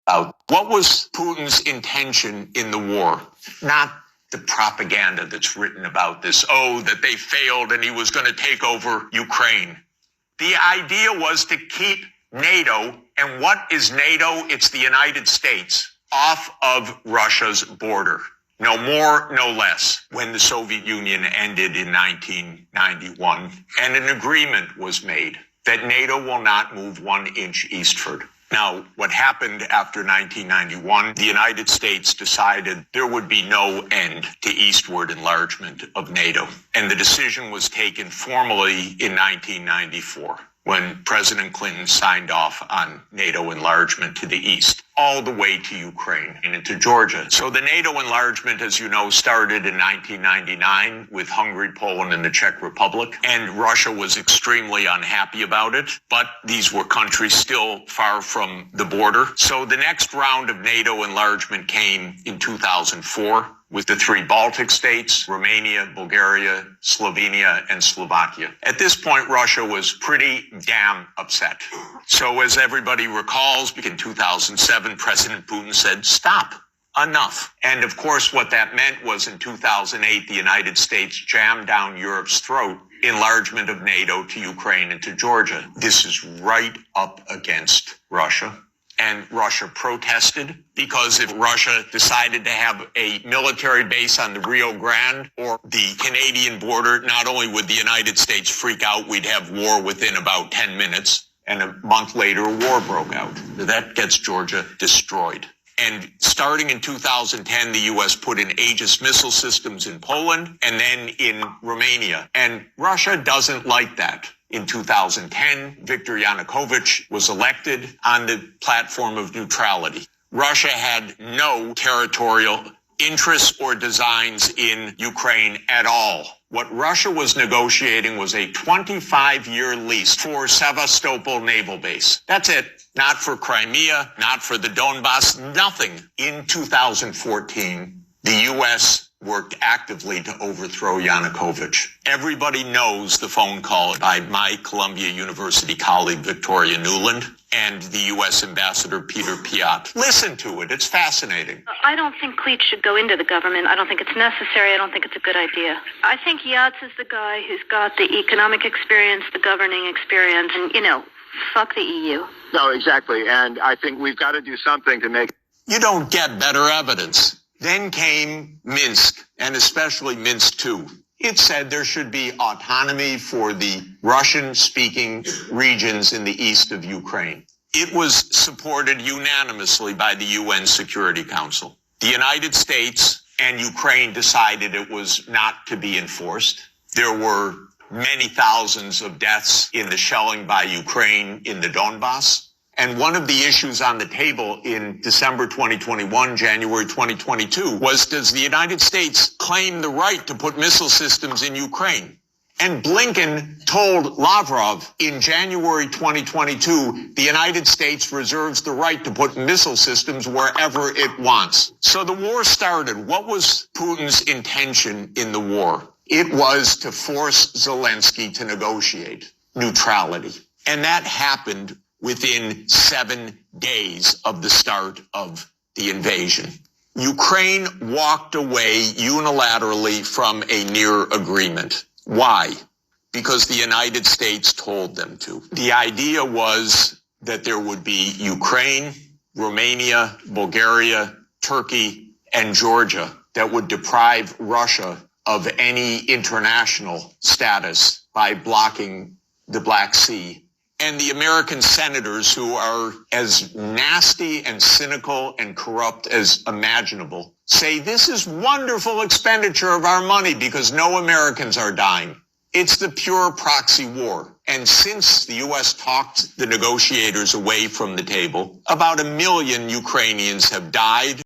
out. What was Putin's intention in the war? Not the propaganda that's written about this. Oh, that they failed and he was going to take over Ukraine. The idea was to keep NATO, and what is NATO? It's the United States, off of Russia's border. No more, no less, when the Soviet Union ended in 1991, and an agreement was made that NATO will not move 1 inch eastward. Now, what happened after 1991, the United States decided there would be no end to eastward enlargement of NATO. And the decision was taken formally in 1994, when President Clinton signed off on NATO enlargement to the east, all the way to Ukraine and into Georgia. So the NATO enlargement, as you know, started in 1999 with Hungary, Poland, and the Czech Republic. And Russia was extremely unhappy about it. But these were countries still far from the border. So the next round of NATO enlargement came in 2004. With the 3 Baltic states, Romania, Bulgaria, Slovenia, and Slovakia. At this point, Russia was pretty damn upset. So as everybody recalls, in 2007, President Putin said, stop, enough. And of course, what that meant was in 2008, the United States jammed down Europe's throat enlargement of NATO to Ukraine and to Georgia. This is right up against Russia. And Russia protested, because if Russia decided to have a military base on the Rio Grande or the Canadian border, not only would the United States freak out, we'd have war within about 10 minutes. And a month later, a war broke out. That gets Georgia destroyed. And starting in 2010, the U.S. put in Aegis missile systems in Poland and then in Romania. And Russia doesn't like that. In 2010, Viktor Yanukovych was elected on the platform of neutrality. Russia had no territorial interests or designs in Ukraine at all. What Russia was negotiating was a 25-year lease for Sevastopol Naval Base. That's it. Not for Crimea, not for the Donbass, nothing. In 2014, the U.S. worked actively to overthrow Yanukovych. Everybody knows the phone call by my Columbia University colleague, Victoria Nuland, and the U.S. Ambassador Peter Piot. Listen to it. It's fascinating. I don't think Cleach should go into the government. I don't think it's necessary. I don't think it's a good idea. I think Yats is the guy who's got the economic experience, the governing experience, and, fuck the EU. No, exactly. And I think we've got to do something to make... You don't get better evidence. Then came Minsk, and especially Minsk II. It said there should be autonomy for the Russian-speaking regions in the east of Ukraine. It was supported unanimously by the UN Security Council. The United States and Ukraine decided it was not to be enforced. There were many thousands of deaths in the shelling by Ukraine in the Donbass. And one of the issues on the table in December 2021, January 2022, was, does the United States claim the right to put missile systems in Ukraine? And Blinken told Lavrov in January 2022, the United States reserves the right to put missile systems wherever it wants. So the war started. What was Putin's intention in the war? It was to force Zelensky to negotiate neutrality. And that happened within 7 days of the start of the invasion. Ukraine walked away unilaterally from a near agreement. Why? Because the United States told them to. The idea was that there would be Ukraine, Romania, Bulgaria, Turkey, and Georgia that would deprive Russia of any international status by blocking the Black Sea. And the American senators, who are as nasty and cynical and corrupt as imaginable, say this is wonderful expenditure of our money because no Americans are dying. It's the pure proxy war. And since the U.S. talked the negotiators away from the table, about 1 million Ukrainians have died.